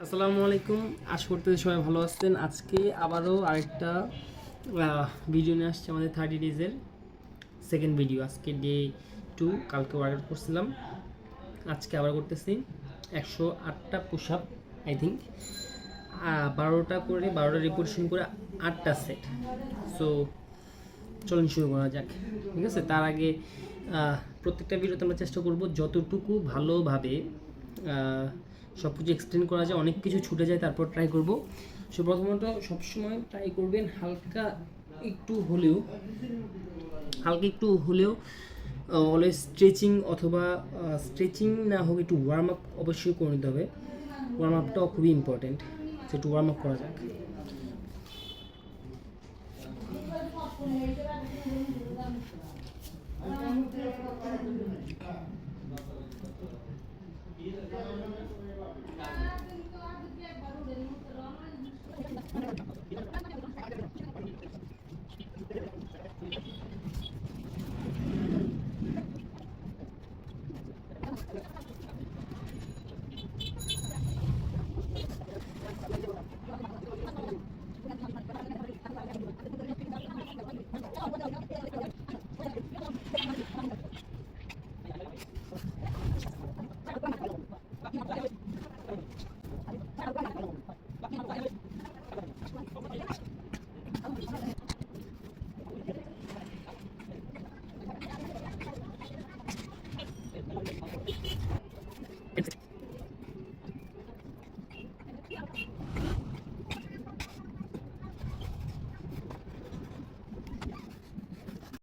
আসসালামু আলাইকুম। আশা করতেছি সবাই ভালো আছেন। আজকে আবারও আরেকটা ভিডিও নিয়ে আসছে আমাদের 30 ডেজের সেকেন্ড ভিডিও। আজকে ডে 2, কালকে ওয়ার্কআউট করছিলাম, আজকে আবার করতেছি 108টা পুশ আপ, আই থিঙ্ক 12টা করে 12টা রিপোর্টেশন করে 8টা সেট। সো চলুন শুরু করা যাক, ঠিক আছে? তার আগে প্রত্যেকটা ভিডিওতে আমরা চেষ্টা করব যতটুকু ভালোভাবে সব কিছু এক্সপ্লেন করা যায়। অনেক কিছু ছুটে যায়, তারপর ট্রাই করব। সো প্রথমত সবসময় ট্রাই করবেন হালকা একটু হলেও অলওয়েজ স্ট্রেচিং, অথবা স্ট্রেচিং না হোক একটু ওয়ার্ম আপ অবশ্যই করে নিতে হবে। ওয়ার্ম আপটাও খুবই ইম্পর্টেন্ট, সো একটু ওয়ার্ম আপ করা যাক।